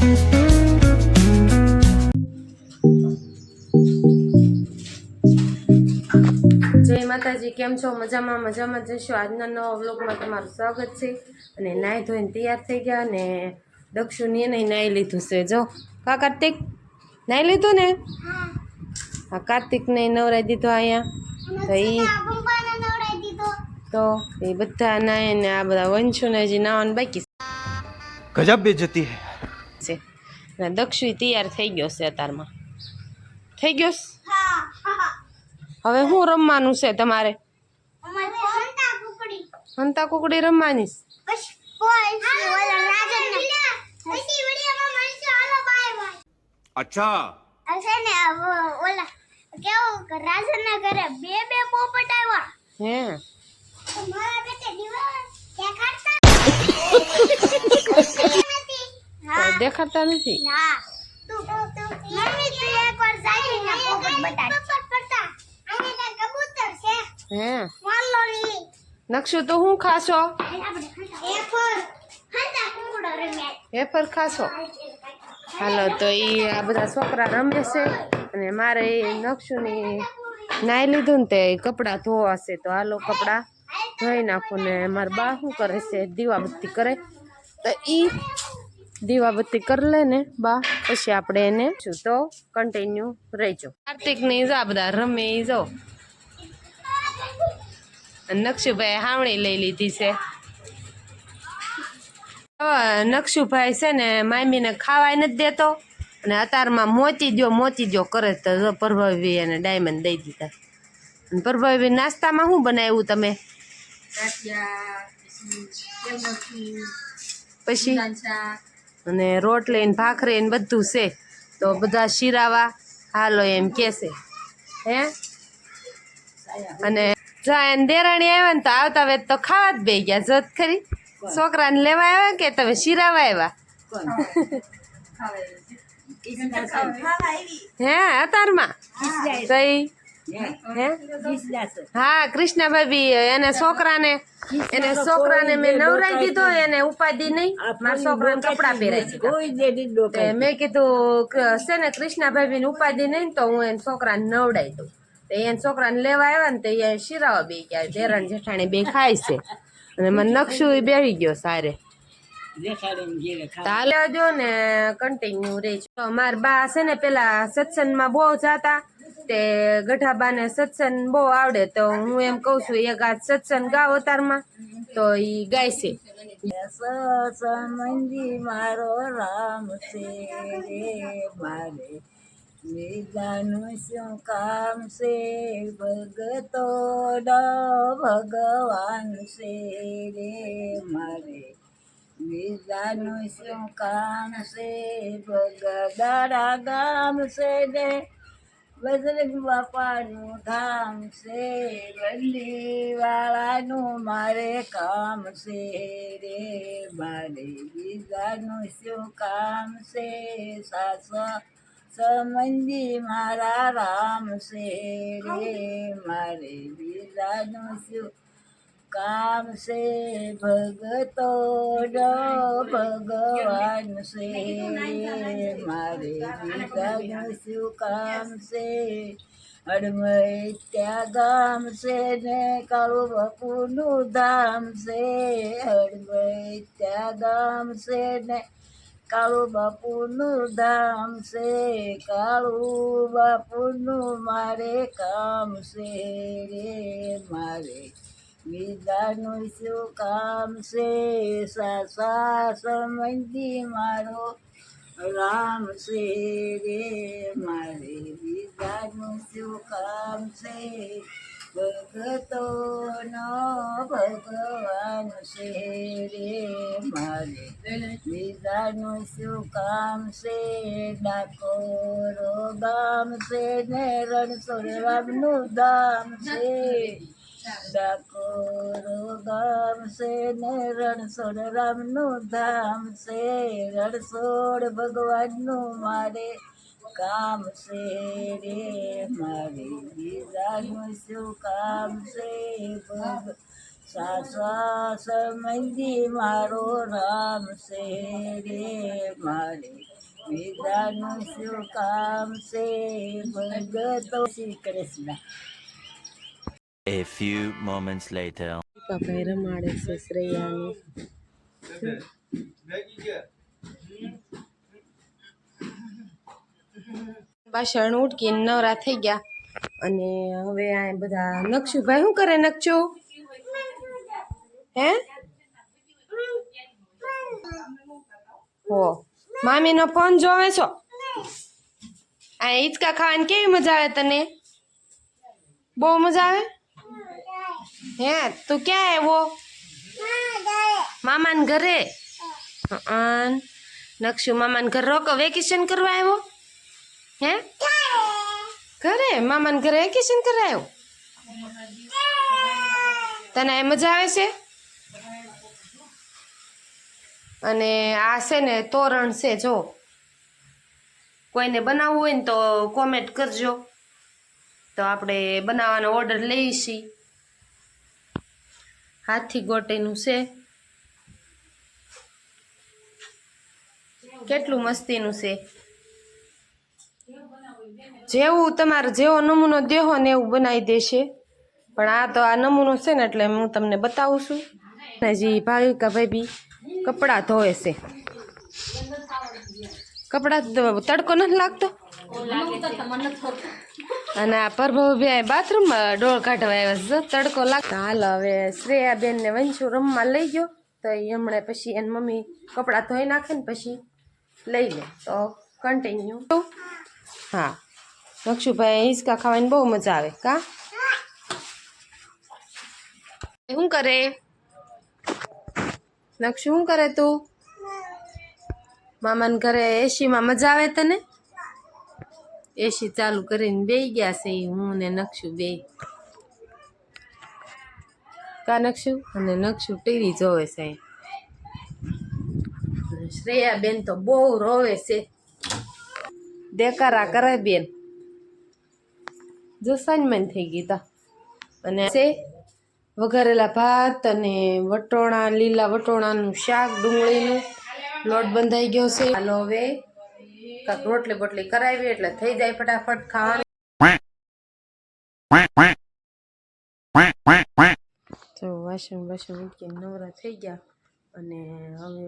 જય માતાજી, કેમ છો? મજામાં મજામાં જશો। આજના નવા વ્લોગમાં તમારું સ્વાગત છે। અને નાહી ધોઈને તૈયાર થઈ ગયા ને દક્ષુને એને નાહી લીધું છે। જો કા કાર્તિક નાહી લીધું ને? હા, કાર્તિકને નવરાઈ દીધો અહીંયા તો એ બધા નાહે ને આ બધા વંશુને હજી નાવાનું બાકી ગજબ બેઇજ્જતી છે ને દક્ષુ તૈયાર થઈ ગયો છે। અત્યારમાં થઈ ગયો। હવે શું રમવાનું છે તમારે? હંતા કુકડી રમવાની। અચ્છા રાજના ઘરે બે પોપટ આવ્યા હે મારા બેટે દેખાડતા નથી ના તું મમ્મી તું એકવાર જાઈ ને પોપટ બતાડ આને કા કબૂતર છે હે મારલો ની નક્ષુ તો હું ખાશો? એકવાર હંતા કુકડો રમ્યા વેફર ખાશો? હાલો તો આ બધા છોકરા રમે છે અને મારે નક્ષુની નાહી લીધું ને તે કપડાં ધોવાશે તો હાલો કપડાં ધોઈ નાખું ને મારા બા શું કરે છે દીવાબત્તી કરે તો દીવાબત્તી કરી લે ને બા પછી આપણે એને શું તો કન્ટિન્યુ રહેજો। કાર્તિકની જા બધા રમે જો નક્ષુભાઈ હાવણી લઈ લીધી છે। નક્ષુભાઈ છે ને મામીને ખાવાય નથી દેતો અને અત્યારમાં મોતી દો કરે તો પ્રભાવી અને ડાયમંડ દઈ દીધા। અને પ્રભાવી નાસ્તામાં શું બનાવ્યું તમે? પછી અને રોટલી ને ભાખરી ને બધું છે તો બધા શીરાવા હાલો એમ કેશે હે। અને જાય દેરાણી આવ્યા ને તો આવતા વેત તો ખાવા જ બે ગયા જોત ખરી છોકરાને લેવા આવ્યા કે તમે શીરાવા આવ્યા? હે અતારમાં સહી હે હા કૃષ્ણા ભાભી એને છોકરાને મેં નવરાઈ દીધો એને ઉપાધિ નહીં મારા છોકરાને કપડા પહેરાય મેં કીધું છે ને કૃષ્ણા ભાભી ને ઉપાધિ નહીં તો હું એને છોકરાને નવડાઈ દઉં તો એને છોકરાને લેવા આવ્યા ને તો એ શીરાવા બે ગયા દેરાણ જેઠાણી બે ખાય છે અને મને નક્ષુ બેસી ગયો સારે જો ને કન્ટિન્યુ રહેજો। મારા બા છે ને પેલા સત્સંગમાં બહુ જાતા તે ગઢાબાને સત્સંગ બહુ આવડે તો હું એમ કઉ છું એક આ સત્સંગ ગાવ અતારમાં તો ઈ ગાય છે। સત્સંગી મારો રામ છે રે મારે બીજાનું શું કામ છે ભગતો ભગવાન છે રે મારે બીજાનું શું કામ છે ભગદારા ગામ છે ને બજરંગ બાપાનું ધામ છે બંદીવાળાનું મારે કામ છે રે મારે બીજાનું શું કામ છે સાસા સમંદી મારા રામ છે રે મારે બીજાનું શું કામ છે ભગતો ભગવાન છે મારે બીજાનું શું કામ છે હડમૈત્યા ગામ છે ને કાળુ બાપુનું ધામ છે હડમૈત્યા ગામ છે ને કાળુ બાપુનું ધામ છે કાળુ બાપુનું મારે કામ છે રે મારે બીજાનું શું કામ છે સાસા સમંદી મારો રામ છે રે મારે બીજાનું શું કામ છે ભગતોનો ભગવાન છે રે મારે બીજાનું શું કામ છે ડાકોરો ગામ છે ને રણછોડ રામનું ધામ છે ડાકોરો ગામ છે ને રણછોડ રામનું ધામ છે રણછોડ ભગવાનનું મારે કામ છે રે મારે બીજાનું શું કામ છે સાસા સમંદી મારો રામ છે રે મારે વિદાનું શું કામ છે ભગતો Shri Krishna. A few moments later. પપ્પાએ રમાડે છે શ્રેયાને. બાસણ ઉટકીને નવરા થઈ ગયા અને હવે આ બધા નકશુભાઈ શું કરે નકશો હે હો મામીનો ફોન જોવે છો આ હિંચકા ખાવાની કેવી મજા આવે તને બહુ મજા આવે હે તું ક્યાં આવ્યો મામાને ઘરે નકશુ મામાને ઘર રોકો વેકેશન કરવા આવ્યો હે ઘરે મામાને ઘરે વેકેશન કરવા આવ્યો તને મજા આવે છે અને આ છે ને તોરણ છે જો કોઈને બનાવવું હોય ને તો કોમેન્ટ કરજો તો આપણે બનાવવાનો ઓર્ડર લઈશી હાથી ગોટેનું છે કેટલું મસ્તીનું છે જેવું તમારે જેવો નમૂનો દેહો ને એવું બનાવી દેશે પણ આ તો આ નમૂનો છે ને એટલે હું તમને બતાવું છું હજી ભાવિકા ભાઈ કપડાં ધોવે છે કપડાં તડકો નથી લાગતો અને આ પ્રભુભાઈ બાથરૂમમાં ડોળ કાઢવા આવ્યા છે તડકો લાગતો હાલ હવે શ્રેયાબેન ને વંશુ રમવા લઈ ગયો તો એ હમણાં પછી એની મમ્મી કપડાં ધોઈ નાખે ને પછી લઈ લે તો કન્ટિન્યુ હા નકશુભાઈ હિંચકા ખાવાની બહુ મજા આવે કા શું કરે નકશુ શું કરે તું મામાને ઘરે એસીમાં મજા આવે તને એસી ચાલુ કરીને બેસી ગયા છે હું ને નકશુ બે કા નકશુ અને નકશુ ટીવી જોવે છે શ્રેયા બેન તો બહુ રોવે છે દેકારા કરે બેન જો સાંજમાં થઈ ગઈ તા અને છે વઘારેલા ભાત અને વટોણા લીલા વટોણાનું શાક ડુંગળીનું લોટ બંધાઈ ગયો છે હાલો હવે કાંક રોટલી બોટલી કરાવી એટલે થઈ જાય ફટાફટ ખાવાનું તો વાસણ મૂકીને નવરા થઈ ગયા અને હવે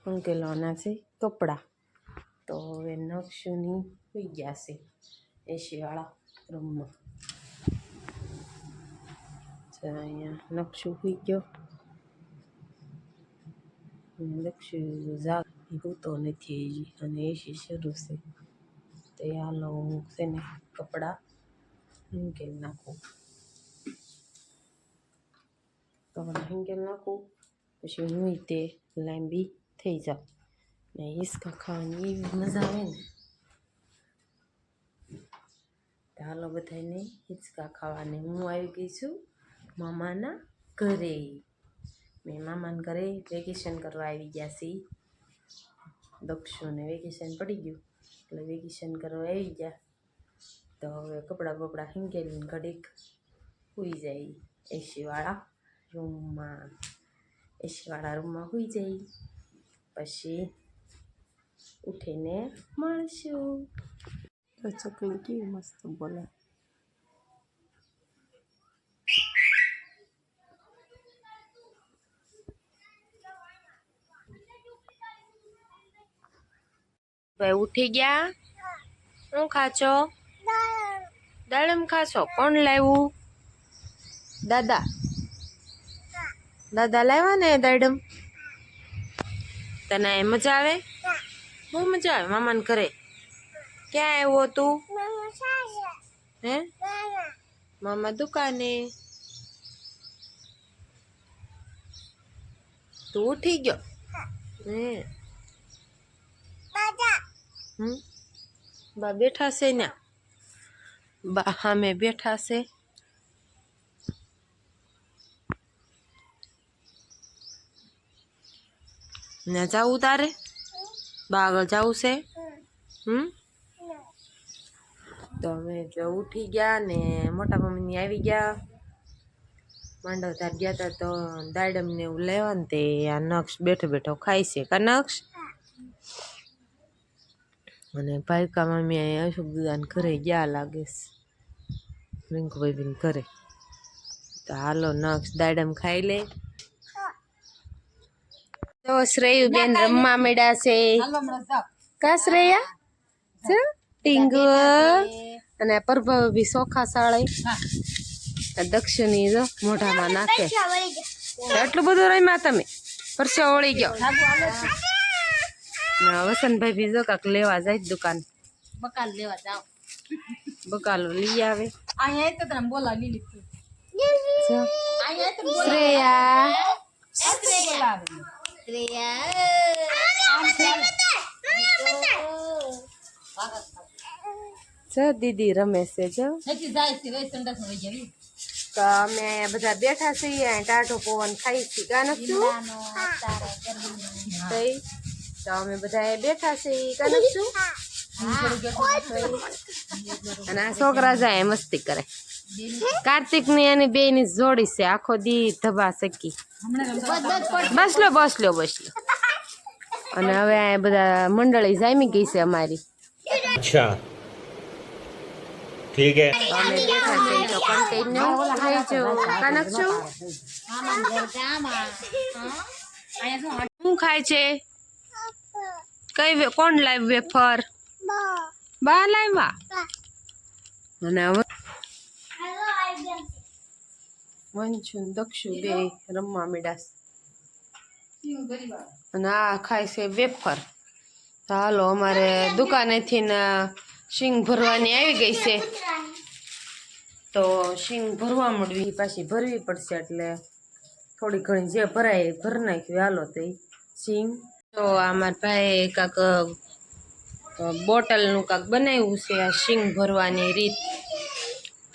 ઉકેલવાના છે કપડાં તો હવે નકશુની હોઈ ગયા છે એસીવાળા રૂમમાં અહીંયા નકશુ હોઈ ગયો નકશુ જાગ હોતો નથી હજી અને એસી શરૂ છે તો હાલો હું છે ને કપડાં મૂકી નાખું કપડાં મૂકી નાખું પછી હું તે લાંબી થઈ જાઉં ને હિંચકા ખાવાની એવી મજા આવે ને તો હાલો બધાને હિંચકા ખાવાને હું આવી ગઈ છું મામાના ઘરે મેં મામાના ઘરે વેકેશન કરવા આવી ગયા છીએ દક્ષુને વેકેશન પડી ગયું એટલે વેકેશન કરવા આવી ગયા તો હવે કપડાં બપડા હિંકેલીને ઘડીક સૂઈ જાય એસીવાળા રૂમમાં સૂઈ જાય પછી ઉઠીને મળશું તો છોકરી કેવી મસ્ત બોલે ભાઈ ઉઠી ગયા શું ખાચો દાડમ ખાશો કોણ લાવ્યું દાદા દાદા લાવ્યા ને દાડમ તને મજા આવે બહુ મજા આવે મામાને ઘરે ક્યાં આવ્યો તું હે મામા દુકાને તું ઉઠી ગયો હે બા બેઠા છે ને બા સામે બેઠા છે ને જાવું તારે બા આગળ જવું છે તો હવે જો ઉઠી ગયા ને મોટા મમ્મી આવી ગયા માંડવધાર ગયા હતા તો દાડમ ને એવું લેવા ને તે આ નક્ષ બેઠો બેઠો ખાય છે કા નક્ષ. અને ભાઈકા મમ્મી અહીંયા અશોક દાદાને ઘરે ગયા લાગે છે રિંકુભાઈ બેન ઘરે. તો હાલો નક્ષ દાડમ ખાઈ લે. તો શ્રેયુ બેન રમવા મેળા છે કા શ્રેયા છે ટીંગુ અને પ્રભાવ બી ચોખા સાળે દક્ષિણી જો મોઢામાં નાખે. એટલું બધું રમ્યા તમે પરસેવો વળી ગયો. વસંતભાઈ બી જો કાક લેવા જાય દુકાન બકાલ લેવા જાવ બકાલો લઈ આવે. અહીંયા તો તને બોલાવી લીધું જો. શ્રેયા જો દીદી રમે છે જો. તો અમે બધા બેઠા છીએ અહીં ટાઢો પવન ખાઈ છીએ કાનકશું તો અમે બધા બેઠા છીએ કાનકશું. અને આ છોકરા જાય મસ્તી કરે. કાર્તિક ની અને બે ની જોડી છે આખો દી ધબા શકી. બસલો બસલો બસલો. અને હવે આ બધા મંડળી જામી ગઈ છે અમારી. अच्छा ठीक है અમે બેઠા છીએ તો કન્ટિન્યુ રહેજો કાનકશું. શું ખાય છે કઈ કોણ લાવ વેફર બા લાવ્યા. અને હવે વંશુ દક્ષુ બે રમવા મીડાસ અને આ ખાય છે વેફર. તો હાલો અમારે દુકાનેથી ને શીંગ ભરવાની આવી ગઈ છે તો શીંગ ભરવા મળવી પાછી ભરવી પડશે એટલે થોડી ઘણી જે ભરાય ભરી નાખવી. હાલો તો શીંગ. તો અમારા ભાઈ કાંક બોટલનું કાંક બનાવ્યું છે આ શીંગ ભરવાની રીત.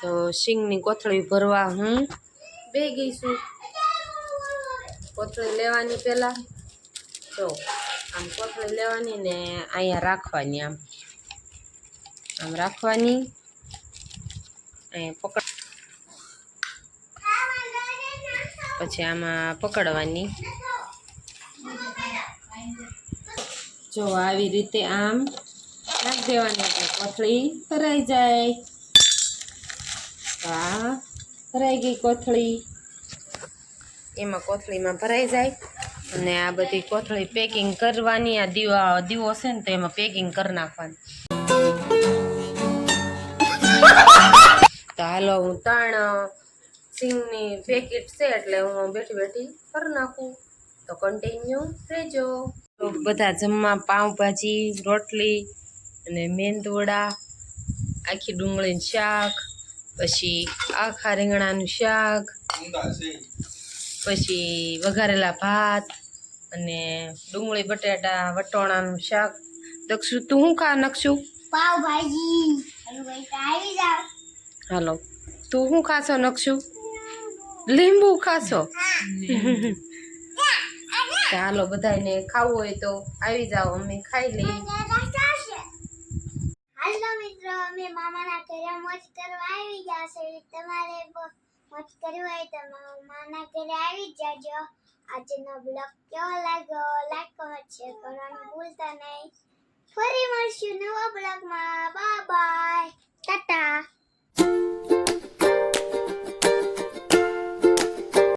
તો શીંગની કોથળી ભરવા હું બે ગઈ છું. કોથળી લેવાની પહેલાં તો આમ કોથળી લેવાની ને અહીંયા રાખવાની આમ આમ રાખવાની અહીંયા પકડ પછી આમાં પકડવાની. જો આવી રીતે આમ નાખી દેવાની એટલે કોથળી ભરાઈ જાય. આ ભરાઈ ગઈ કોથળી. એમાં કોથળીમાં ભરાઈ જાય અને આ બધી કોથળી પેકિંગ કરવાની. આ દીવો છે ને તો એમાં પેકિંગ કરી નાખવાની. તો હાલો હું 3 સિંગની પેકેટ છે એટલે હું બેઠી બેઠી કરી નાખું. તો કન્ટિન્યુ રહેજો. તો બધા જમવા પાઉંભાજી રોટલી અને મેંદવડા આખી ડુંગળીનું શાક પછી આખા રીંગણાનું શાક પછી વઘારેલા ભાત અને ડુંગળી બટાટા વટોણાનું શાક. દક્ષુ તું શું ખા નકશું પાવ ભાજી આવી જાવ. હાલો તું શું ખાશો નકશું લીંબુ ખાશો. હાલો બધાને ખાવું હોય તો આવી જાઓ અમે ખાઈ લઈએ. હાલો મિત્રો અમે મામાના ઘરે મોજ કરવા આવી ગયા છે. તમારે મોજ કરવી હોય તો મામાના ઘરે આવી જાજો. આજનો બ્લોગ કેવો લાગ્યો લાઈક કમેન્ટ શેર કરવાનું ભૂલતા નહીં. ફરી મળશું નવા બ્લોગમાં. Bye bye Tata.